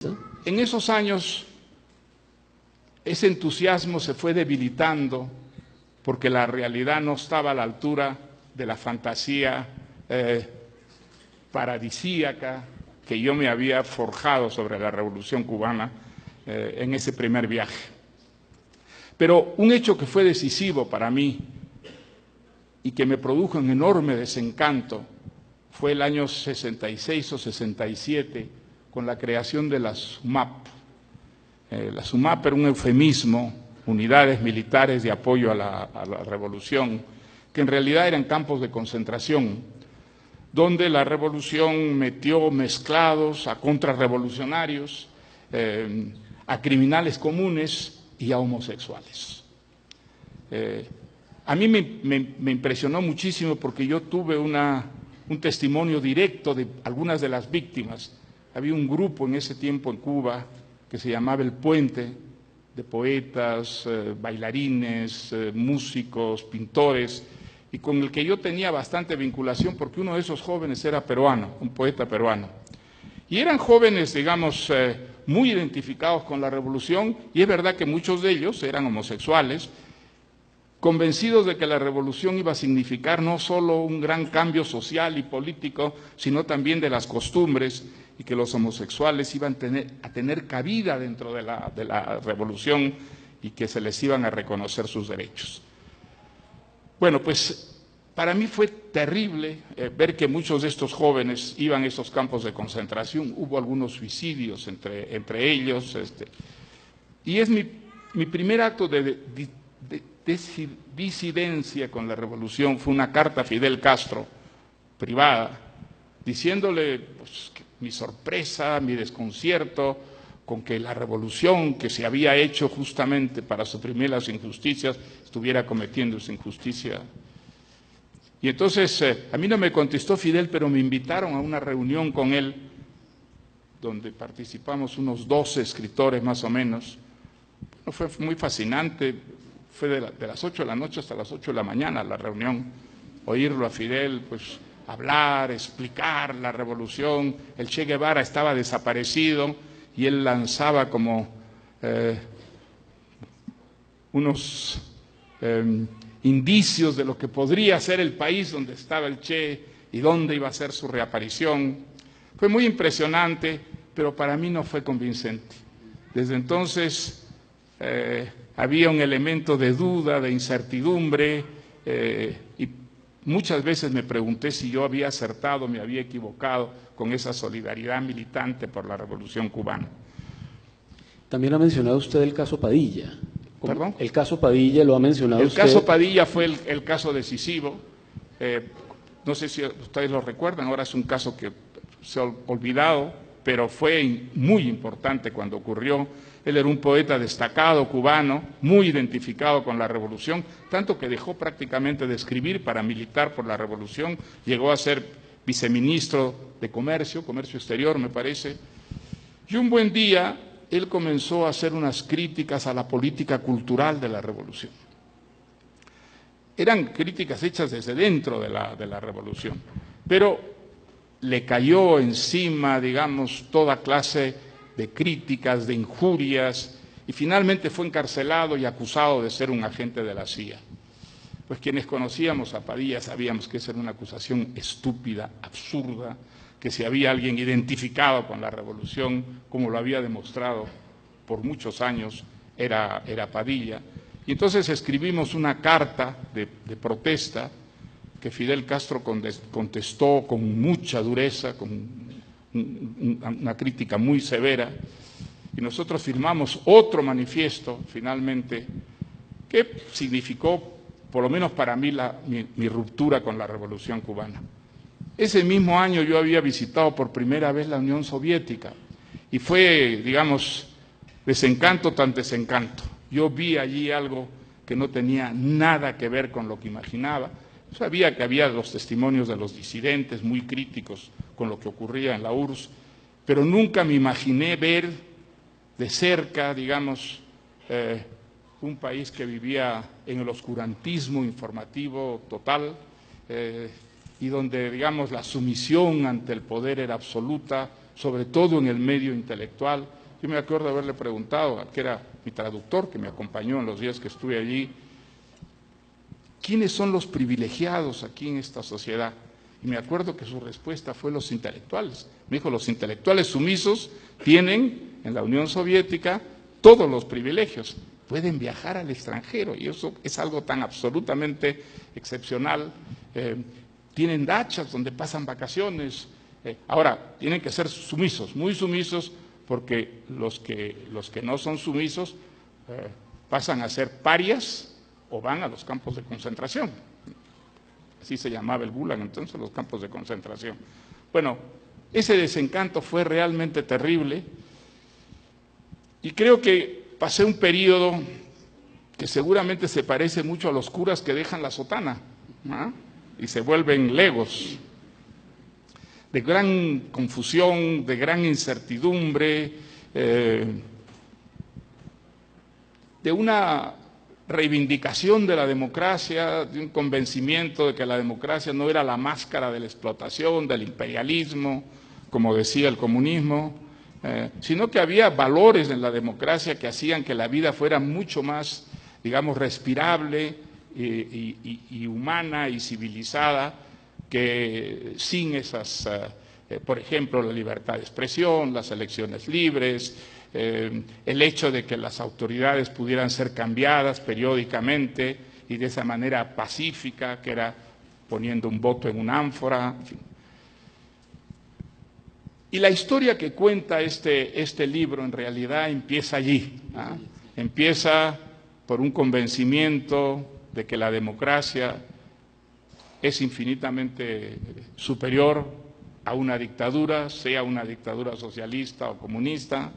En esos años, ese entusiasmo se fue debilitando porque la realidad no estaba a la altura de la fantasía paradisíaca que yo me había forjado sobre la Revolución Cubana en ese primer viaje. Pero un hecho que fue decisivo para mí y que me produjo un enorme desencanto fue el año 66 o 67, con la creación de la SUMAP. La SUMAP era un eufemismo, unidades militares de apoyo a la revolución, que en realidad eran campos de concentración, donde la revolución metió mezclados a contrarrevolucionarios, a criminales comunes y a homosexuales. A mí me impresionó muchísimo porque yo tuve un testimonio directo de algunas de las víctimas. Había un grupo en ese tiempo en Cuba que se llamaba El Puente, de poetas, bailarines, músicos, pintores, y con el que yo tenía bastante vinculación porque uno de esos jóvenes era peruano, un poeta peruano. Y eran jóvenes, digamos, muy identificados con la revolución, y es verdad que muchos de ellos eran homosexuales, convencidos de que la revolución iba a significar no solo un gran cambio social y político, sino también de las costumbres, y que los homosexuales iban a tener cabida dentro de la revolución y que se les iban a reconocer sus derechos. Bueno, pues para mí fue terrible ver que muchos de estos jóvenes iban a esos campos de concentración. Hubo algunos suicidios entre ellos. Y es mi primer acto de disidencia con la revolución fue una carta a Fidel Castro, privada, diciéndole pues, mi sorpresa, mi desconcierto con que la revolución que se había hecho justamente para suprimir las injusticias estuviera cometiendo esa injusticia. Y entonces a mí no me contestó Fidel, pero me invitaron a una reunión con él donde participamos unos 12 escritores más o menos. Bueno, fue muy fascinante, fue de las 8 de la noche hasta las 8 de la mañana la reunión, oírlo a Fidel, pues hablar, explicar la revolución. El Che Guevara estaba desaparecido y él lanzaba como unos indicios de lo que podría ser el país donde estaba el Che y dónde iba a ser su reaparición. Fue muy impresionante, pero para mí no fue convincente. Desde entonces había un elemento de duda, de incertidumbre, y muchas veces me pregunté si yo había acertado, me había equivocado con esa solidaridad militante por la Revolución Cubana. También ha mencionado usted el caso Padilla. ¿Perdón? El caso Padilla lo ha mencionado usted. El caso Padilla fue el caso decisivo. No sé si ustedes lo recuerdan, ahora es un caso que se ha olvidado, pero fue muy importante cuando ocurrió. Él era un poeta destacado cubano, muy identificado con la revolución, tanto que dejó prácticamente de escribir para militar por la revolución, llegó a ser viceministro de Comercio Exterior, me parece, y un buen día él comenzó a hacer unas críticas a la política cultural de la revolución. Eran críticas hechas desde dentro de la revolución, pero le cayó encima, digamos, toda clase de críticas, de injurias, y finalmente fue encarcelado y acusado de ser un agente de la CIA. Pues quienes conocíamos a Padilla sabíamos que esa era una acusación estúpida, absurda, que si había alguien identificado con la revolución, como lo había demostrado por muchos años, era Padilla. Y entonces escribimos una carta de protesta que Fidel Castro contestó con mucha dureza, con una crítica muy severa, y nosotros firmamos otro manifiesto, finalmente, que significó, por lo menos para mí, mi ruptura con la Revolución Cubana. Ese mismo año yo había visitado por primera vez la Unión Soviética, y fue, digamos, desencanto tras desencanto. Yo vi allí algo que no tenía nada que ver con lo que imaginaba. Sabía que había los testimonios de los disidentes muy críticos con lo que ocurría en la URSS, pero nunca me imaginé ver de cerca, digamos, un país que vivía en el oscurantismo informativo total y donde, digamos, la sumisión ante el poder era absoluta, sobre todo en el medio intelectual. Yo me acuerdo haberle preguntado, que era mi traductor, que me acompañó en los días que estuve allí, ¿quiénes son los privilegiados aquí en esta sociedad? Y me acuerdo que su respuesta fue los intelectuales. Me dijo, los intelectuales sumisos tienen en la Unión Soviética todos los privilegios. Pueden viajar al extranjero y eso es algo tan absolutamente excepcional. Tienen dachas donde pasan vacaciones. Ahora, tienen que ser sumisos, muy sumisos, porque los que no son sumisos pasan a ser parias o van a los campos de concentración. Así se llamaba el Gulag entonces, los campos de concentración. Bueno, ese desencanto fue realmente terrible y creo que pasé un periodo que seguramente se parece mucho a los curas que dejan la sotana, ¿no? Y se vuelven legos, de gran confusión, de gran incertidumbre, de una reivindicación de la democracia, de un convencimiento de que la democracia no era la máscara de la explotación, del imperialismo, como decía el comunismo, sino que había valores en la democracia que hacían que la vida fuera mucho más, digamos, respirable y humana y civilizada, que sin esas, por ejemplo, la libertad de expresión, las elecciones libres, el hecho de que las autoridades pudieran ser cambiadas periódicamente y de esa manera pacífica, que era poniendo un voto en una ánfora, en fin. Y la historia que cuenta este libro en realidad empieza allí, ¿ah? Empieza por un convencimiento de que la democracia es infinitamente superior a una dictadura, sea una dictadura socialista o comunista,